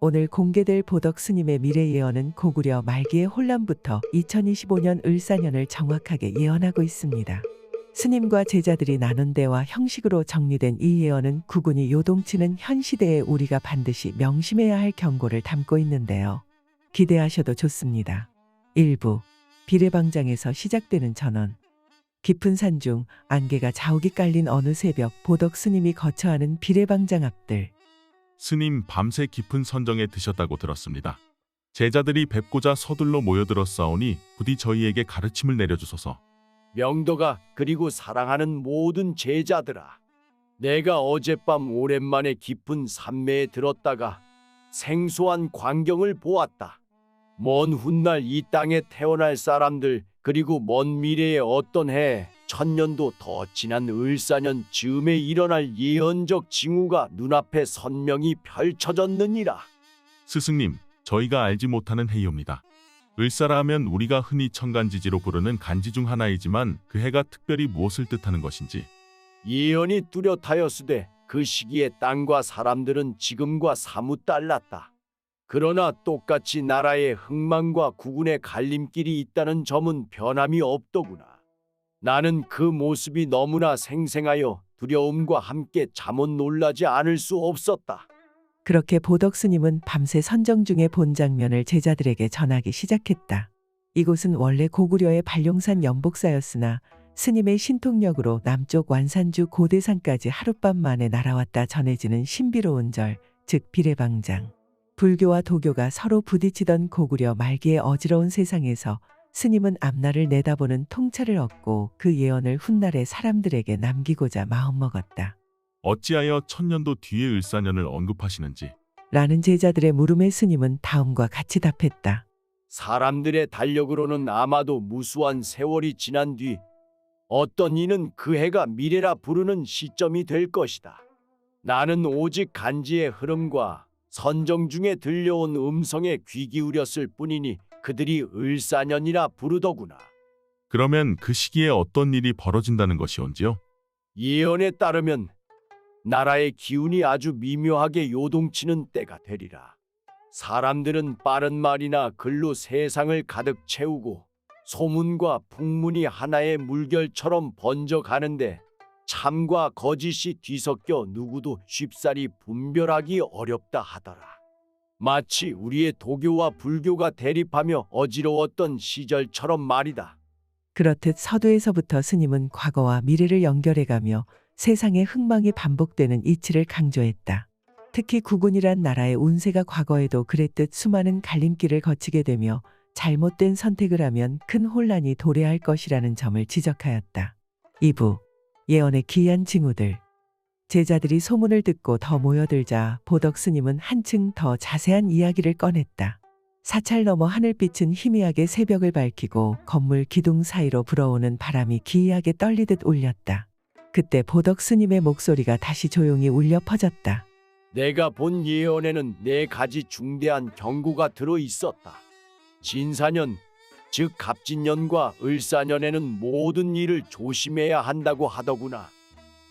오늘 공개될 보덕 스님의 미래 예언은 고구려 말기의 혼란부터 2025년 을사년을 정확하게 예언하고 있습니다. 스님과 제자들이 나눈 대화 형식으로 정리된 이 예언은 구군이 요동치는 현 시대에 우리가 반드시 명심해야 할 경고를 담고 있는데요. 기대하셔도 좋습니다. 1부 비례방장에서 시작되는 전원. 깊은 산 중 안개가 자욱이 깔린 어느 새벽 보덕 스님이 거처하는 비례방장 앞들. 스님 밤새 깊은 선정에 드셨다고 들었습니다. 제자들이 뵙고자 서둘러 모여들었사오니 부디 저희에게 가르침을 내려주소서. 명도가 그리고 사랑하는 모든 제자들아, 내가 어젯밤 오랜만에 깊은 산매에 들었다가 생소한 광경을 보았다. 먼 훗날 이 땅에 태어날 사람들, 그리고 먼 미래의 어떤 해 천년도 더 지난 을사년 즈음에 일어날 예언적 징후가 눈앞에 선명히 펼쳐졌느니라. 스승님, 저희가 알지 못하는 해이옵니다. 을사라 하면 우리가 흔히 천간지지로 부르는 간지 중 하나이지만 그 해가 특별히 무엇을 뜻하는 것인지. 예언이 뚜렷하였으되 그 시기에 땅과 사람들은 지금과 사뭇 달랐다. 그러나 똑같이 나라의 흥망과 국운의 갈림길이 있다는 점은 변함이 없더구나. 나는 그 모습이 너무나 생생하여 두려움과 함께 잠옷 놀라지 않을 수 없었다. 그렇게 보덕 스님은 밤새 선정 중의 본 장면을 제자들에게 전하기 시작했다. 이곳은 원래 고구려의 발룡산 연복사였으나 스님의 신통력으로 남쪽 완산주 고대산까지 하룻밤 만에 날아왔다 전해지는 신비로운 절, 즉 비례방장. 불교와 도교가 서로 부딪히던 고구려 말기의 어지러운 세상에서 스님은 앞날을 내다보는 통찰을 얻고 그 예언을 훗날의 사람들에게 남기고자 마음먹었다. 어찌하여 천년도 뒤의 을사년을 언급하시는지. 라는 제자들의 물음에 스님은 다음과 같이 답했다. 사람들의 달력으로는 아마도 무수한 세월이 지난 뒤 어떤 이는 그 해가 미래라 부르는 시점이 될 것이다. 나는 오직 간지의 흐름과 선정 중에 들려온 음성에 귀 기울였을 뿐이니 그들이 을사년이라 부르더구나. 그러면 그 시기에 어떤 일이 벌어진다는 것이온지요? 예언에 따르면 나라의 기운이 아주 미묘하게 요동치는 때가 되리라. 사람들은 빠른 말이나 글로 세상을 가득 채우고 소문과 풍문이 하나의 물결처럼 번져가는데 참과 거짓이 뒤섞여 누구도 쉽사리 분별하기 어렵다 하더라. 마치 우리의 도교와 불교가 대립하며 어지러웠던 시절처럼 말이다. 그렇듯 서두에서부터 스님은 과거와 미래를 연결해가며 세상의 흥망이 반복되는 이치를 강조했다. 특히 구군이란 나라의 운세가 과거에도 그랬듯 수많은 갈림길을 거치게 되며 잘못된 선택을 하면 큰 혼란이 도래할 것이라는 점을 지적하였다. 2부 예언의 기이한 징후들. 제자들이 소문을 듣고 더 모여들자 보덕 스님은 한층 더 자세한 이야기를 꺼냈다. 사찰 너머 하늘빛은 희미하게 새벽을 밝히고 건물 기둥 사이로 불어오는 바람이 기이하게 떨리듯 울렸다. 그때 보덕 스님의 목소리가 다시 조용히 울려 퍼졌다. 내가 본 예언에는 4가지 중대한 경고가 들어 있었다. 진사년, 즉 갑진년과 을사년에는 모든 일을 조심해야 한다고 하더구나.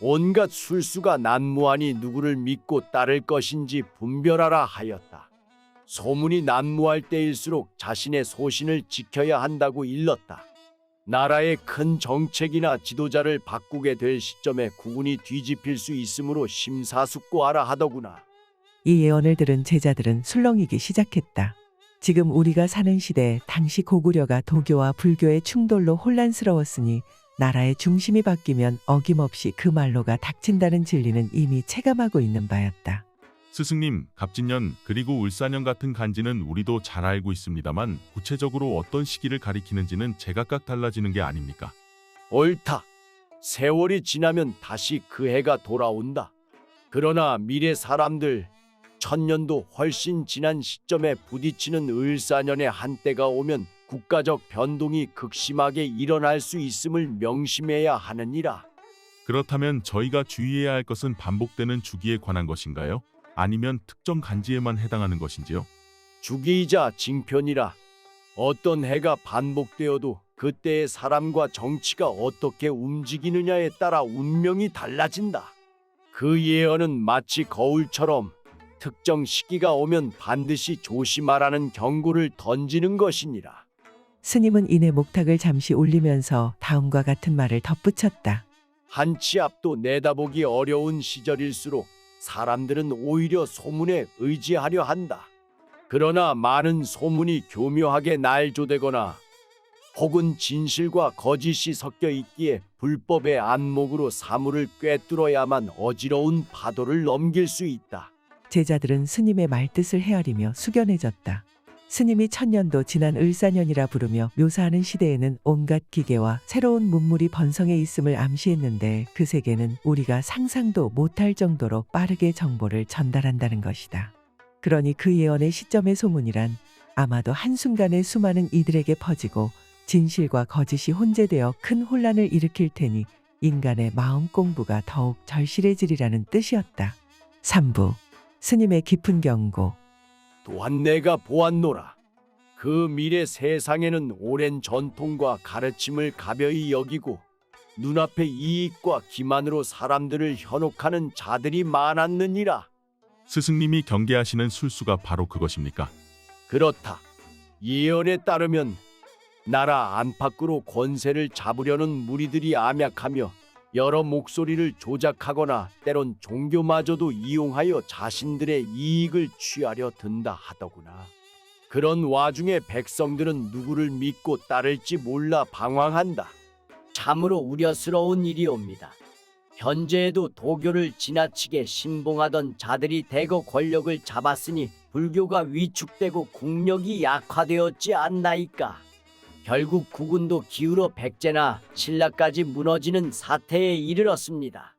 온갖 술수가 난무하니 누구를 믿고 따를 것인지 분별하라 하였다. 소문이 난무할 때일수록 자신의 소신을 지켜야 한다고 일렀다. 나라의 큰 정책이나 지도자를 바꾸게 될 시점에 국운이 뒤집힐 수 있으므로 심사숙고하라 하더구나. 이 예언을 들은 제자들은 술렁이기 시작했다. 지금 우리가 사는 시대 당시 고구려가 도교와 불교의 충돌로 혼란스러웠으니 나라의 중심이 바뀌면 어김없이 그 말로가 닥친다는 진리는 이미 체감하고 있는 바였다. 스승님, 갑진년 그리고 을사년 같은 간지는 우리도 잘 알고 있습니다만 구체적으로 어떤 시기를 가리키는지는 제각각 달라지는 게 아닙니까? 옳다. 세월이 지나면 다시 그 해가 돌아온다. 그러나 미래 사람들, 천년도 훨씬 지난 시점에 부딪히는 을사년의 한때가 오면 국가적 변동이 극심하게 일어날 수 있음을 명심해야 하느니라. 그렇다면 저희가 주의해야 할 것은 반복되는 주기에 관한 것인가요? 아니면 특정 간지에만 해당하는 것인지요? 주기이자 징편이라. 어떤 해가 반복되어도 그때의 사람과 정치가 어떻게 움직이느냐에 따라 운명이 달라진다. 그 예언은 마치 거울처럼 특정 시기가 오면 반드시 조심하라는 경고를 던지는 것이니라. 스님은 이내 목탁을 잠시 올리면서 다음과 같은 말을 덧붙였다. 한 치 앞도 내다보기 어려운 시절일수록 사람들은 오히려 소문에 의지하려 한다. 그러나 많은 소문이 교묘하게 날조되거나 혹은 진실과 거짓이 섞여 있기에 불법의 안목으로 사물을 꿰뚫어야만 어지러운 파도를 넘길 수 있다. 제자들은 스님의 말뜻을 헤아리며 숙연해졌다. 스님이 천년도 지난 을사년이라 부르며 묘사하는 시대에는 온갖 기계와 새로운 문물이 번성해 있음을 암시했는데 그 세계는 우리가 상상도 못할 정도로 빠르게 정보를 전달한다는 것이다. 그러니 그 예언의 시점의 소문이란 아마도 한순간에 수많은 이들에게 퍼지고 진실과 거짓이 혼재되어 큰 혼란을 일으킬 테니 인간의 마음 공부가 더욱 절실해지리라는 뜻이었다. 3부 스님의 깊은 경고. 또한 내가 보았노라. 그 미래 세상에는 오랜 전통과 가르침을 가벼이 여기고 눈앞의 이익과 기만으로 사람들을 현혹하는 자들이 많았느니라. 스승님이 경계하시는 술수가 바로 그것입니까? 그렇다. 예언에 따르면 나라 안팎으로 권세를 잡으려는 무리들이 암약하며 여러 목소리를 조작하거나 때론 종교마저도 이용하여 자신들의 이익을 취하려 든다 하더구나. 그런 와중에 백성들은 누구를 믿고 따를지 몰라 방황한다. 참으로 우려스러운 일이옵니다. 현재에도 도교를 지나치게 신봉하던 자들이 대거 권력을 잡았으니 불교가 위축되고 국력이 약화되었지 않나이까. 결국 국운도 기울어 백제나 신라까지 무너지는 사태에 이르렀습니다.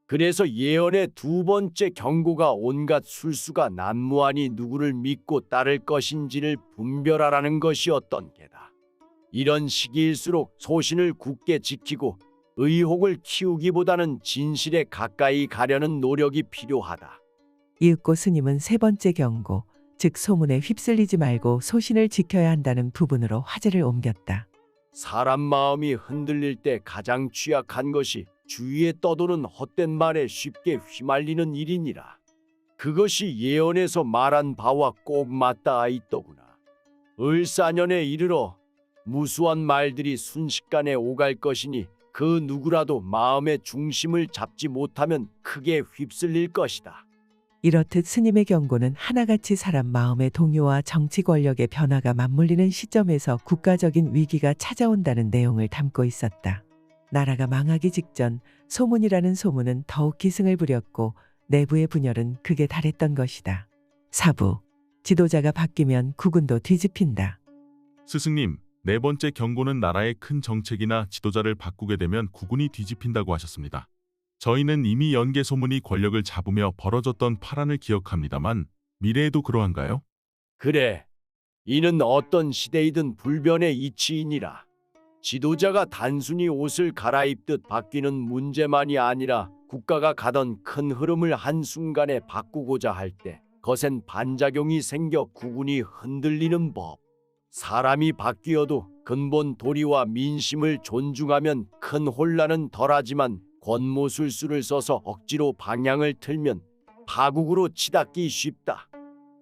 그래서 예언의 두 번째 경고가 온갖 술수가 난무하니 누구를 믿고 따를 것인지를 분별하라는 것이었던 게다. 이런 시기일수록 소신을 굳게 지키고 의혹을 키우기보다는 진실에 가까이 가려는 노력이 필요하다. 이윽고 스님은 세 번째 경고, 즉 소문에 휩쓸리지 말고 소신을 지켜야 한다는 부분으로 화제를 옮겼다. 사람 마음이 흔들릴 때 가장 취약한 것이 주위에 떠도는 헛된 말에 쉽게 휘말리는 일이니라. 그것이 예언에서 말한 바와 꼭 맞닿아 있더구나. 을사년에 이르러 무수한 말들이 순식간에 오갈 것이니 그 누구라도 마음의 중심을 잡지 못하면 크게 휩쓸릴 것이다. 이렇듯 스님의 경고는 하나같이 사람 마음의 동요와 정치 권력의 변화가 맞물리는 시점에서 국가적인 위기가 찾아온다는 내용을 담고 있었다. 나라가 망하기 직전 소문이라는 소문은 더욱 기승을 부렸고 내부의 분열은 극에 달했던 것이다. 4부 지도자가 바뀌면 국운도 뒤집힌다. 스승님, 네 번째 경고는 나라의 큰 정책이나 지도자를 바꾸게 되면 국운이 뒤집힌다고 하셨습니다. 저희는 이미 연개 소문이 권력을 잡으며 벌어졌던 파란을 기억합니다만 미래에도 그러한가요? 그래, 이는 어떤 시대이든 불변의 이치이니라. 지도자가 단순히 옷을 갈아입듯 바뀌는 문제만이 아니라 국가가 가던 큰 흐름을 한순간에 바꾸고자 할 때 거센 반작용이 생겨 국운이 흔들리는 법. 사람이 바뀌어도 근본 도리와 민심을 존중하면 큰 혼란은 덜하지만 권모술수를 써서 억지로 방향을 틀면 파국으로 치닫기 쉽다.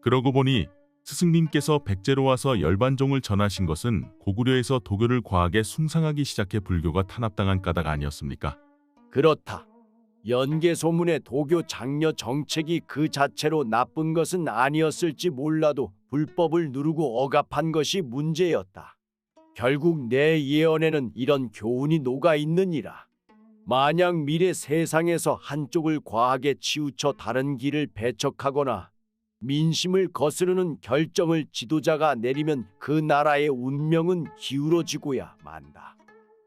그러고 보니 스승님께서 백제로 와서 열반종을 전하신 것은 고구려에서 도교를 과하게 숭상하기 시작해 불교가 탄압당한 까닭 아니었습니까? 그렇다. 연개 소문의 도교 장려 정책이 그 자체로 나쁜 것은 아니었을지 몰라도 불법을 누르고 억압한 것이 문제였다. 결국 내 예언에는 이런 교훈이 녹아 있느니라. 만약 미래 세상에서 한쪽을 과하게 치우쳐 다른 길을 배척하거나 민심을 거스르는 결정을 지도자가 내리면 그 나라의 운명은 기울어지고야 만다.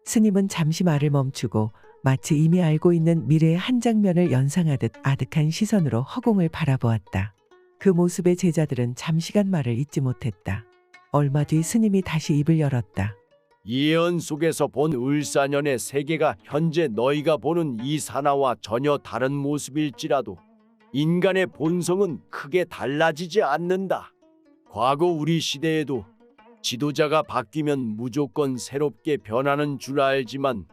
스님은 잠시 말을 멈추고 마치 이미 알고 있는 미래의 한 장면을 연상하듯 아득한 시선으로 허공을 바라보았다. 그 모습에 제자들은 잠시간 말을 잇지 못했다. 얼마 뒤 스님이 다시 입을 열었다. 예언 속에서 본 을사년의 세계가 현재 너희가 보는 이 산하와 전혀 다른 모습일지라도 인간의 본성은 크게 달라지지 않는다. 과거 우리 시대에도 지도자가 바뀌면 무조건 새롭게 변하는 줄 알지만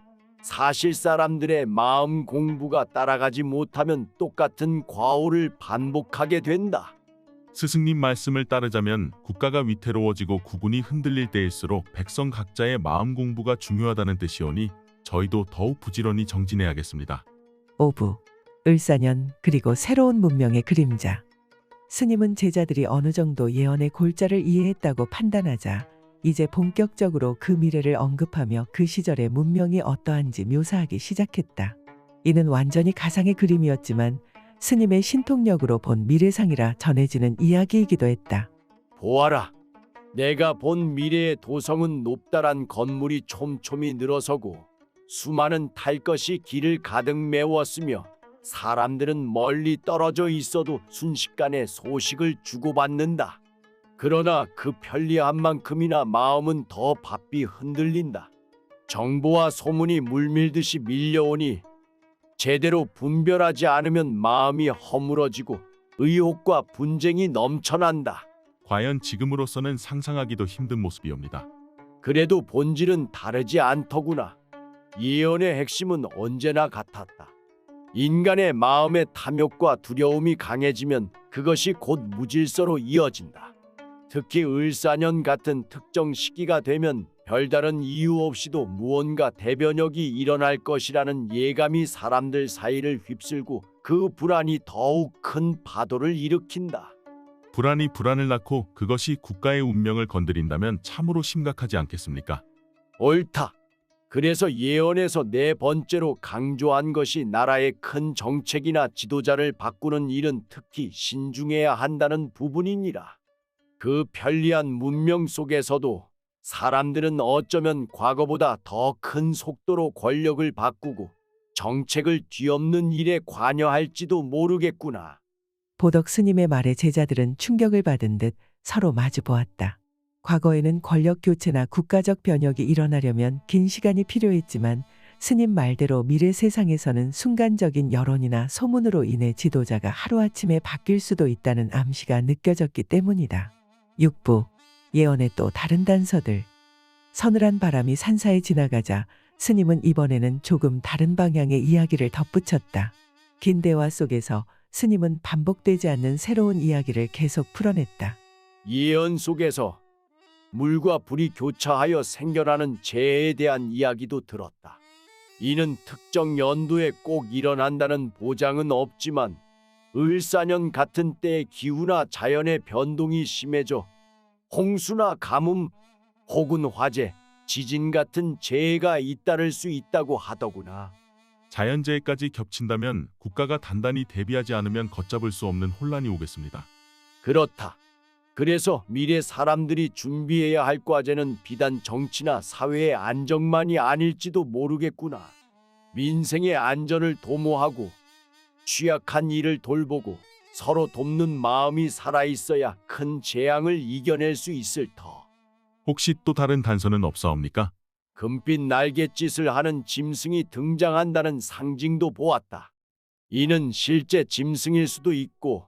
사실 사람들의 마음 공부가 따라가지 못하면 똑같은 과오를 반복하게 된다. 스승님 말씀을 따르자면 국가가 위태로워지고 국운이 흔들릴 때일수록 백성 각자의 마음 공부가 중요하다는 뜻이오니 저희도 더욱 부지런히 정진해야겠습니다. 5부 을사년 그리고 새로운 문명의 그림자. 스님은 제자들이 어느 정도 예언의 골자를 이해했다고 판단하자 이제 본격적으로 그 미래를 언급하며 그 시절의 문명이 어떠한지 묘사하기 시작했다. 이는 완전히 가상의 그림이었지만 스님의 신통력으로 본 미래상이라 전해지는 이야기이기도 했다. 보아라. 내가 본 미래의 도성은 높다란 건물이 촘촘히 늘어서고 수많은 탈 것이 길을 가득 메웠으며 사람들은 멀리 떨어져 있어도 순식간에 소식을 주고받는다. 그러나 그 편리한 만큼이나 마음은 더 바삐 흔들린다. 정보와 소문이 물밀듯이 밀려오니 제대로 분별하지 않으면 마음이 허물어지고 의혹과 분쟁이 넘쳐난다. 과연 지금으로서는 상상하기도 힘든 모습이옵니다. 그래도 본질은 다르지 않더구나. 예언의 핵심은 언제나 같았다. 인간의 마음의 탐욕과 두려움이 강해지면 그것이 곧 무질서로 이어진다. 특히 을사년 같은 특정 시기가 되면 별다른 이유 없이도 무언가 대변혁이 일어날 것이라는 예감이 사람들 사이를 휩쓸고 그 불안이 더욱 큰 파도를 일으킨다. 불안이 불안을 낳고 그것이 국가의 운명을 건드린다면 참으로 심각하지 않겠습니까? 옳다. 그래서 예언에서 네 번째로 강조한 것이 나라의 큰 정책이나 지도자를 바꾸는 일은 특히 신중해야 한다는 부분이니라. 그 편리한 문명 속에서도 사람들은 어쩌면 과거보다 더 큰 속도로 권력을 바꾸고 정책을 뒤엎는 일에 관여할지도 모르겠구나. 보덕 스님의 말에 제자들은 충격을 받은 듯 서로 마주 보았다. 과거에는 권력 교체나 국가적 변혁이 일어나려면 긴 시간이 필요했지만 스님 말대로 미래 세상에서는 순간적인 여론이나 소문으로 인해 지도자가 하루아침에 바뀔 수도 있다는 암시가 느껴졌기 때문이다. 6부 예언의 또 다른 단서들. 서늘한 바람이 산사에 지나가자 스님은 이번에는 조금 다른 방향의 이야기를 덧붙였다. 긴 대화 속에서 스님은 반복되지 않는 새로운 이야기를 계속 풀어냈다. 예언 속에서 물과 불이 교차하여 생겨나는 재해에 대한 이야기도 들었다. 이는 특정 연도에 꼭 일어난다는 보장은 없지만 을사년 같은 때의 기후나 자연의 변동이 심해져 홍수나 가뭄 혹은 화재, 지진 같은 재해가 잇따를 수 있다고 하더구나. 자연재해까지 겹친다면 국가가 단단히 대비하지 않으면 걷잡을 수 없는 혼란이 오겠습니다. 그렇다. 그래서 미래 사람들이 준비해야 할 과제는 비단 정치나 사회의 안정만이 아닐지도 모르겠구나. 민생의 안전을 도모하고 취약한 이를 돌보고 서로 돕는 마음이 살아있어야 큰 재앙을 이겨낼 수 있을 터. 혹시 또 다른 단서는 없사옵니까? 금빛 날갯짓을 하는 짐승이 등장한다는 상징도 보았다. 이는 실제 짐승일 수도 있고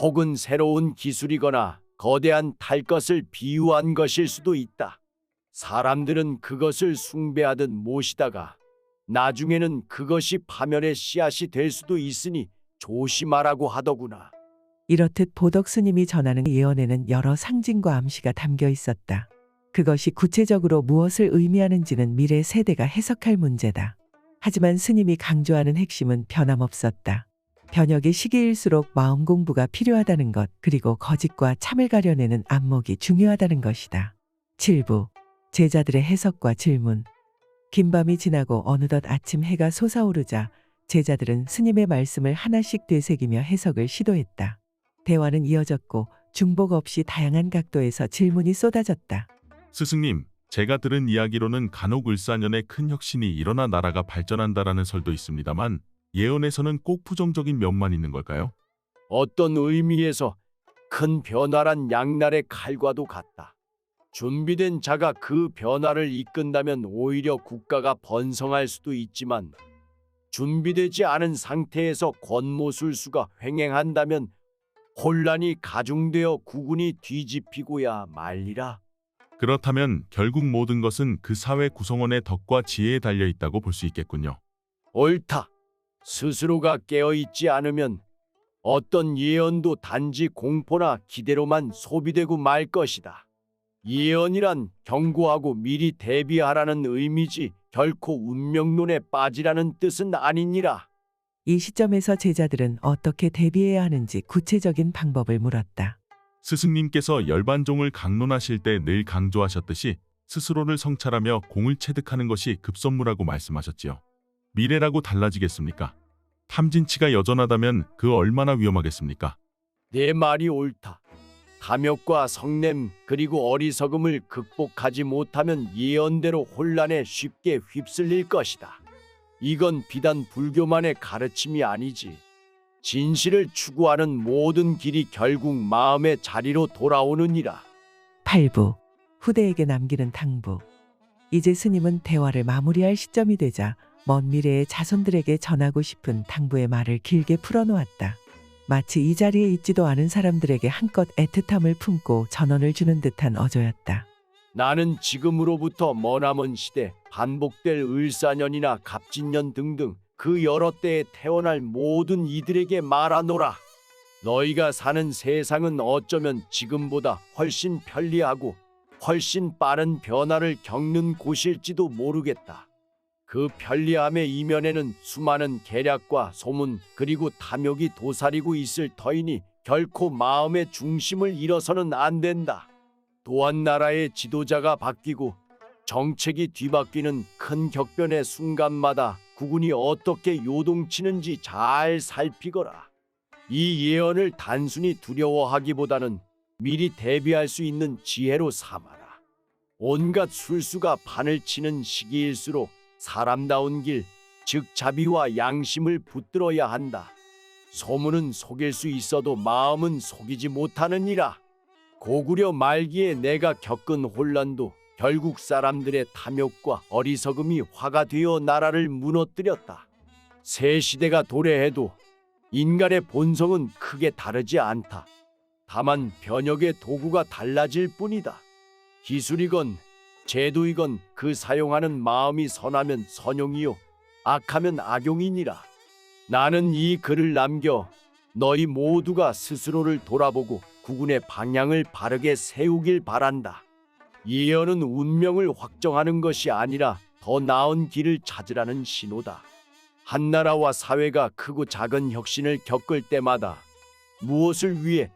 혹은 새로운 기술이거나 거대한 탈 것을 비유한 것일 수도 있다. 사람들은 그것을 숭배하듯 모시다가 나중에는 그것이 파멸의 씨앗이 될 수도 있으니 조심하라고 하더구나. 이렇듯 보덕 스님이 전하는 예언에는 여러 상징과 암시가 담겨 있었다. 그것이 구체적으로 무엇을 의미하는지는 미래 세대가 해석할 문제다. 하지만 스님이 강조하는 핵심은 변함없었다. 변혁의 시기일수록 마음 공부가 필요하다는 것, 그리고 거짓과 참을 가려내는 안목이 중요하다는 것이다. 7부 제자들의 해석과 질문. 긴 밤이 지나고 어느덧 아침 해가 솟아오르자 제자들은 스님의 말씀을 하나씩 되새기며 해석을 시도했다. 대화는 이어졌고 중복 없이 다양한 각도에서 질문이 쏟아졌다. 스승님, 제가 들은 이야기로는 간혹 을사년에 큰 혁신이 일어나 나라가 발전한다라는 설도 있습니다만 예언에서는 꼭 부정적인 면만 있는 걸까요? 어떤 의미에서 큰 변화란 양날의 칼과도 같다. 준비된 자가 그 변화를 이끈다면 오히려 국가가 번성할 수도 있지만 준비되지 않은 상태에서 권모술수가 횡행한다면 혼란이 가중되어 국운이 뒤집히고야 말리라. 그렇다면 결국 모든 것은 그 사회 구성원의 덕과 지혜에 달려 있다고 볼 수 있겠군요. 옳다. 스스로가 깨어있지 않으면 어떤 예언도 단지 공포나 기대로만 소비되고 말 것이다. 예언이란 경고하고 미리 대비하라는 의미지 결코 운명론에 빠지라는 뜻은 아니니라. 이 시점에서 제자들은 어떻게 대비해야 하는지 구체적인 방법을 물었다. 스승님께서 열반종을 강론하실 때 늘 강조하셨듯이 스스로를 성찰하며 공을 체득하는 것이 급선무라고 말씀하셨지요. 미래라고 달라지겠습니까? 탐진치가 여전하다면 그 얼마나 위험하겠습니까? 내 말이 옳다. 탐욕과 성냄 그리고 어리석음을 극복하지 못하면 예언대로 혼란에 쉽게 휩쓸릴 것이다. 이건 비단 불교만의 가르침이 아니지. 진실을 추구하는 모든 길이 결국 마음의 자리로 돌아오느니라. 8부. 후대에게 남기는 당부. 이제 스님은 대화를 마무리할 시점이 되자 먼 미래의 자손들에게 전하고 싶은 당부의 말을 길게 풀어놓았다. 마치 이 자리에 있지도 않은 사람들에게 한껏 애틋함을 품고 전언을 주는 듯한 어조였다. 나는 지금으로부터 머나먼 시대 반복될 을사년이나 갑진년 등등 그 여러 때에 태어날 모든 이들에게 말하노라. 너희가 사는 세상은 어쩌면 지금보다 훨씬 편리하고 훨씬 빠른 변화를 겪는 곳일지도 모르겠다. 그 편리함의 이면에는 수많은 계략과 소문 그리고 탐욕이 도사리고 있을 터이니 결코 마음의 중심을 잃어서는 안 된다. 또한 나라의 지도자가 바뀌고 정책이 뒤바뀌는 큰 격변의 순간마다 국군이 어떻게 요동치는지 잘 살피거라. 이 예언을 단순히 두려워하기보다는 미리 대비할 수 있는 지혜로 삼아라. 온갖 술수가 판을 치는 시기일수록 사람다운 길, 즉 자비와 양심을 붙들어야 한다. 소문은 속일 수 있어도 마음은 속이지 못하느니라. 고구려 말기에 내가 겪은 혼란도 결국 사람들의 탐욕과 어리석음이 화가 되어 나라를 무너뜨렸다. 새 시대가 도래해도 인간의 본성은 크게 다르지 않다. 다만 변혁의 도구가 달라질 뿐이다. 기술이건 제도이건 그 사용하는 마음이 선하면 선용이요 악하면 악용이니라. 나는 이 글을 남겨 너희 모두가 스스로를 돌아보고 국군의 방향을 바르게 세우길 바란다. 예언은 운명을 확정하는 것이 아니라 더 나은 길을 찾으라는 신호다. 한 나라와 사회가 크고 작은 혁신을 겪을 때마다 무엇을 위해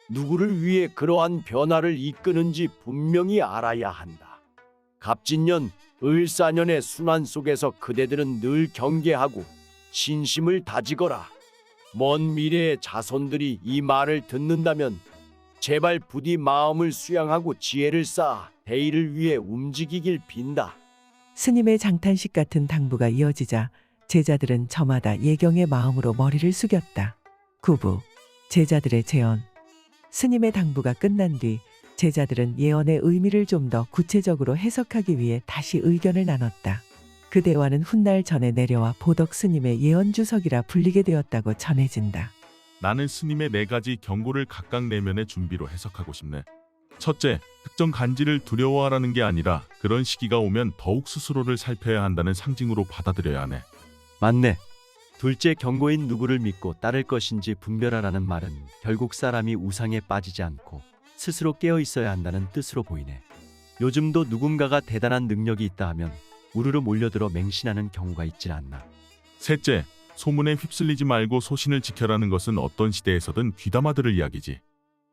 누구를 위해 그러한 변화를 이끄는지 분명히 알아야 한다. 갑진년, 을사년의 순환 속에서 그대들은 늘 경계하고 신심을 다지거라. 먼 미래의 자손들이 이 말을 듣는다면 제발 부디 마음을 수양하고 지혜를 쌓아 대의를 위해 움직이길 빈다. 스님의 장탄식 같은 당부가 이어지자 제자들은 저마다 예경의 마음으로 머리를 숙였다. 9부. 제자들의 제언. 스님의 당부가 끝난 뒤 제자들은 예언의 의미를 좀 더 구체적으로 해석하기 위해 다시 의견을 나눴다. 그 대화는 훗날 전에 내려와 보덕 스님의 예언 주석이라 불리게 되었다고 전해진다. 나는 스님의 4가지 경고를 각각 내면의 준비로 해석하고 싶네. 첫째, 특정 간지를 두려워하라는 게 아니라 그런 시기가 오면 더욱 스스로를 살펴야 한다는 상징으로 받아들여야 하네. 맞네. 둘째 경고인 누구를 믿고 따를 것인지 분별하라는 말은 결국 사람이 우상에 빠지지 않고 스스로 깨어 있어야 한다는 뜻으로 보이네. 요즘도 누군가가 대단한 능력이 있다 하면 우르르 몰려들어 맹신하는 경우가 있질 않나. 셋째, 소문에 휩쓸리지 말고 소신을 지켜라는 것은 어떤 시대에서든 귀담아 들을 이야기지.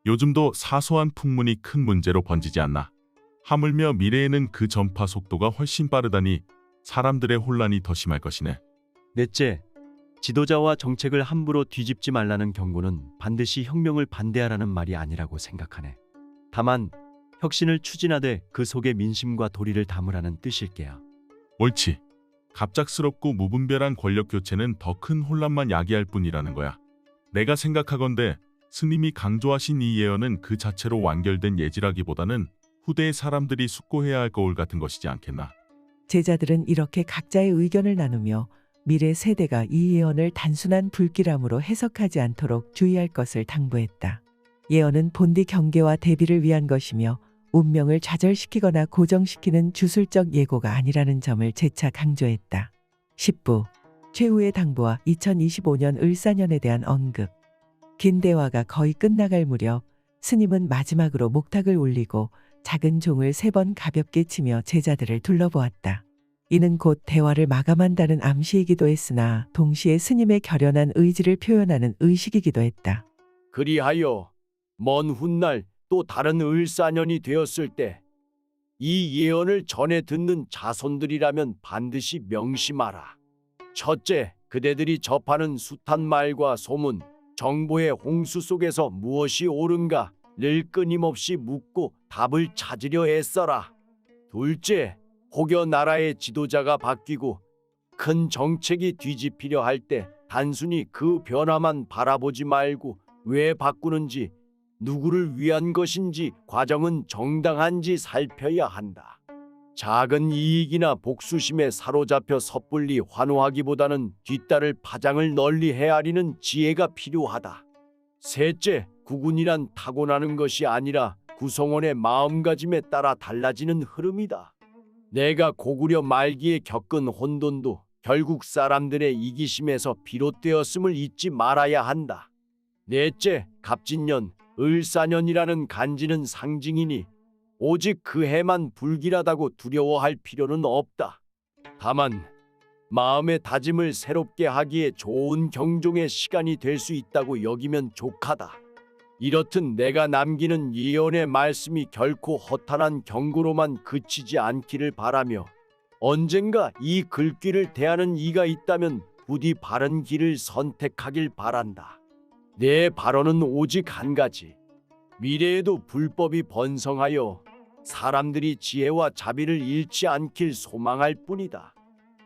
요즘도 사소한 풍문이 큰 문제로 번지지 않나. 하물며 미래에는 그 전파 속도가 훨씬 빠르다니 사람들의 혼란이 더 심할 것이네. 넷째, 지도자와 정책을 함부로 뒤집지 말라는 경고는 반드시 혁명을 반대하라는 말이 아니라고 생각하네. 다만 혁신을 추진하되 그 속에 민심과 도리를 담으라는 뜻일게야. 옳지. 갑작스럽고 무분별한 권력 교체는 더 큰 혼란만 야기할 뿐이라는 거야. 내가 생각하건대 스님이 강조하신 이 예언은 그 자체로 완결된 예지라기보다는 후대의 사람들이 숙고해야 할 거울 같은 것이지 않겠나. 제자들은 이렇게 각자의 의견을 나누며 미래 세대가 이 예언을 단순한 불길함으로 해석하지 않도록 주의할 것을 당부했다. 예언은 본디 경계와 대비를 위한 것이며 운명을 좌절시키거나 고정시키는 주술적 예고가 아니라는 점을 재차 강조했다. 10부 최후의 당부와 2025년 을사년에 대한 언급. 긴 대화가 거의 끝나갈 무렵 스님은 마지막으로 목탁을 올리고 작은 종을 3번 가볍게 치며 제자들을 둘러보았다. 이는 곧 대화를 마감한다는 암시이기도 했으나 동시에 스님의 결연한 의지를 표현하는 의식이기도 했다. 그리하여 먼 훗날 또 다른 을사년이 되었을 때 이 예언을 전해 듣는 자손들이라면 반드시 명심하라. 첫째, 그대들이 접하는 숱한 말과 소문, 정보의 홍수 속에서 무엇이 옳은가를 끊임없이 묻고 답을 찾으려 애써라. 둘째, 혹여 나라의 지도자가 바뀌고 큰 정책이 뒤집히려 할 때 단순히 그 변화만 바라보지 말고 왜 바꾸는지, 누구를 위한 것인지, 과정은 정당한지 살펴야 한다. 작은 이익이나 복수심에 사로잡혀 섣불리 환호하기보다는 뒤따를 파장을 널리 헤아리는 지혜가 필요하다. 셋째, 국운이란 타고나는 것이 아니라 구성원의 마음가짐에 따라 달라지는 흐름이다. 내가 고구려 말기에 겪은 혼돈도 결국 사람들의 이기심에서 비롯되었음을 잊지 말아야 한다. 넷째, 갑진년, 을사년이라는 간지는 상징이니 오직 그 해만 불길하다고 두려워할 필요는 없다. 다만 마음의 다짐을 새롭게 하기에 좋은 경종의 시간이 될 수 있다고 여기면 족하다. 이렇듯 내가 남기는 예언의 말씀이 결코 허탄한 경고로만 그치지 않기를 바라며, 언젠가 이 글귀를 대하는 이가 있다면 부디 바른 길을 선택하길 바란다. 내 발언은 오직 한 가지. 미래에도 불법이 번성하여 사람들이 지혜와 자비를 잃지 않길 소망할 뿐이다.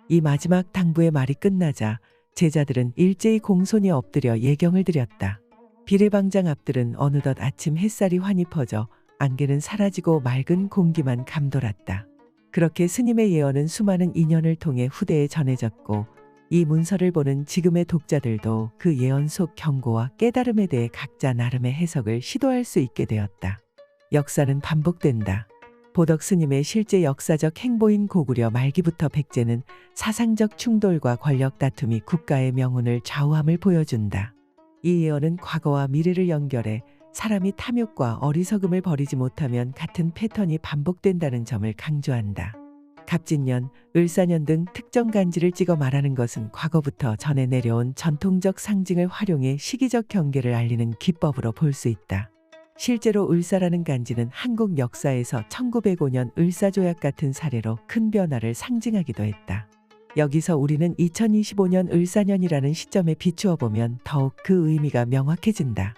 이 마지막 당부의 말이 끝나자 제자들은 일제히 공손히 엎드려 예경을 드렸다. 비례방장 앞들은 어느덧 아침 햇살이 환히 퍼져 안개는 사라지고 맑은 공기만 감돌았다. 그렇게 스님의 예언은 수많은 인연을 통해 후대에 전해졌고, 이 문서를 보는 지금의 독자들도 그 예언 속 경고와 깨달음에 대해 각자 나름의 해석을 시도할 수 있게 되었다. 역사는 반복된다. 보덕 스님의 실제 역사적 행보인 고구려 말기부터 백제는 사상적 충돌과 권력 다툼이 국가의 명운을 좌우함을 보여준다. 이 예언은 과거와 미래를 연결해 사람이 탐욕과 어리석음을 버리지 못하면 같은 패턴이 반복된다는 점을 강조한다. 갑진년, 을사년 등 특정 간지를 찍어 말하는 것은 과거부터 전해 내려온 전통적 상징을 활용해 시기적 경계를 알리는 기법으로 볼 수 있다. 실제로 을사라는 간지는 한국 역사에서 1905년 을사조약 같은 사례로 큰 변화를 상징하기도 했다. 여기서 우리는 2025년 을사년이라는 시점에 비추어 보면 더욱 그 의미가 명확해진다.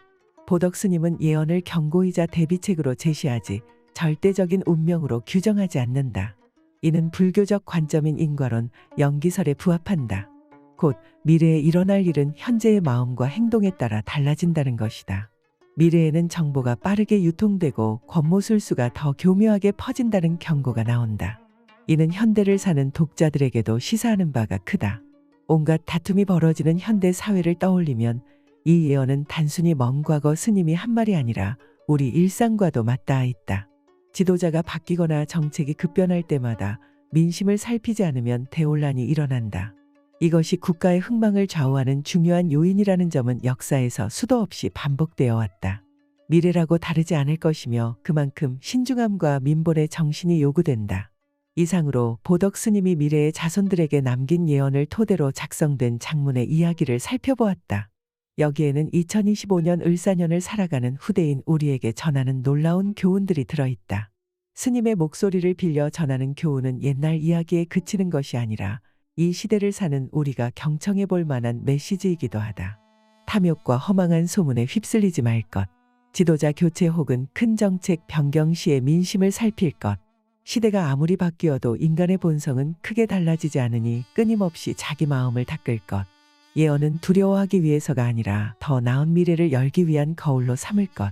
보덕 스님은 예언을 경고이자 대비책으로 제시하지 절대적인 운명으로 규정하지 않는다. 이는 불교적 관점인 인과론, 영기설에 부합한다. 곧 미래에 일어날 일은 현재의 마음과 행동에 따라 달라진다는 것이다. 미래에는 정보가 빠르게 유통되고 권모술수가 더 교묘하게 퍼진다는 경고가 나온다. 이는 현대를 사는 독자들에게도 시사하는 바가 크다. 온갖 다툼이 벌어지는 현대 사회를 떠올리면 이 예언은 단순히 먼 과거 스님이 한 말이 아니라 우리 일상과도 맞닿아 있다. 지도자가 바뀌거나 정책이 급변할 때마다 민심을 살피지 않으면 대혼란이 일어난다. 이것이 국가의 흥망을 좌우하는 중요한 요인이라는 점은 역사에서 수도 없이 반복되어 왔다. 미래라고 다르지 않을 것이며 그만큼 신중함과 민본의 정신이 요구된다. 이상으로 보덕 스님이 미래의 자손들에게 남긴 예언을 토대로 작성된 장문의 이야기를 살펴보았다. 여기에는 2025년 을사년을 살아가는 후대인 우리에게 전하는 놀라운 교훈들이 들어있다. 스님의 목소리를 빌려 전하는 교훈은 옛날 이야기에 그치는 것이 아니라 이 시대를 사는 우리가 경청해 볼 만한 메시지이기도 하다. 탐욕과 허망한 소문에 휩쓸리지 말 것. 지도자 교체 혹은 큰 정책 변경 시에 민심을 살필 것. 시대가 아무리 바뀌어도 인간의 본성은 크게 달라지지 않으니 끊임없이 자기 마음을 닦을 것. 예언은 두려워하기 위해서가 아니라 더 나은 미래를 열기 위한 거울로 삼을 것.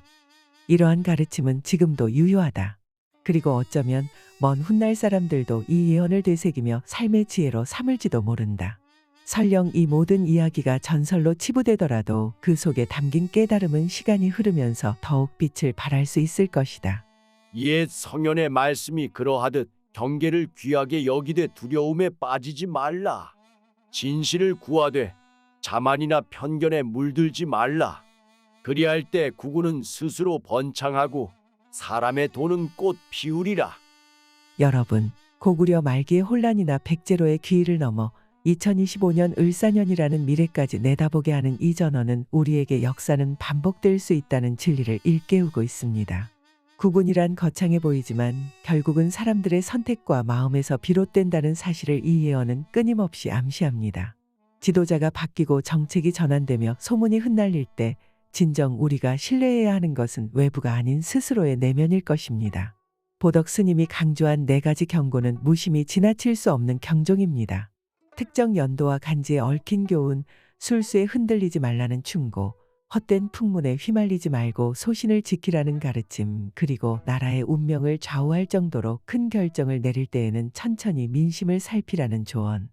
이러한 가르침은 지금도 유효하다. 그리고 어쩌면 먼 훗날 사람들도 이 예언을 되새기며 삶의 지혜로 삼을지도 모른다. 설령 이 모든 이야기가 전설로 치부되더라도 그 속에 담긴 깨달음은 시간이 흐르면서 더욱 빛을 발할 수 있을 것이다. 옛 성현의 말씀이 그러하듯 경계를 귀하게 여기되 두려움에 빠지지 말라. 진실을 구하되 자만이나 편견에 물들지 말라. 그리할 때 구구는 스스로 번창하고 사람의 도는 꽃 피우리라. 여러분, 고구려 말기의 혼란이나 백제로의 기일을 넘어 2025년 을사년이라는 미래까지 내다보게 하는 이 전언은 우리에게 역사는 반복될 수 있다는 진리를 일깨우고 있습니다. 구군이란 거창해 보이지만 결국은 사람들의 선택과 마음에서 비롯된다는 사실을 이 예언은 끊임없이 암시합니다. 지도자가 바뀌고 정책이 전환되며 소문이 흩날릴 때 진정 우리가 신뢰해야 하는 것은 외부가 아닌 스스로의 내면일 것입니다. 보덕 스님이 강조한 4가지 경고는 무심히 지나칠 수 없는 경종입니다. 특정 연도와 간지에 얽힌 교훈, 술수에 흔들리지 말라는 충고, 헛된 풍문에 휘말리지 말고 소신을 지키라는 가르침, 그리고 나라의 운명을 좌우할 정도로 큰 결정을 내릴 때에는 천천히 민심을 살피라는 조언.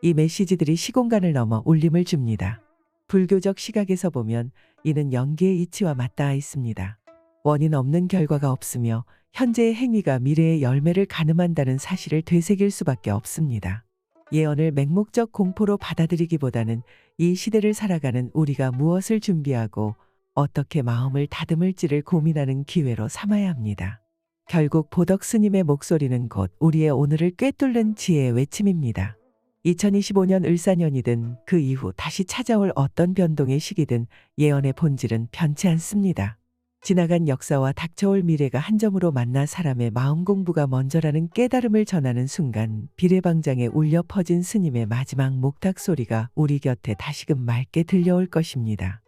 이 메시지들이 시공간을 넘어 울림을 줍니다. 불교적 시각에서 보면 이는 연기의 이치와 맞닿아 있습니다. 원인 없는 결과가 없으며 현재의 행위가 미래의 열매를 가늠한다는 사실을 되새길 수밖에 없습니다. 예언을 맹목적 공포로 받아들이기보다는 이 시대를 살아가는 우리가 무엇을 준비하고 어떻게 마음을 다듬을지를 고민하는 기회로 삼아야 합니다. 결국 보덕 스님의 목소리는 곧 우리의 오늘을 꿰뚫는 지혜의 외침입니다. 2025년 을사년이든 그 이후 다시 찾아올 어떤 변동의 시기든 예언의 본질은 변치 않습니다. 지나간 역사와 닥쳐올 미래가 한 점으로 만나 사람의 마음 공부가 먼저라는 깨달음을 전하는 순간 비례방장에 울려 퍼진 스님의 마지막 목탁 소리가 우리 곁에 다시금 맑게 들려올 것입니다.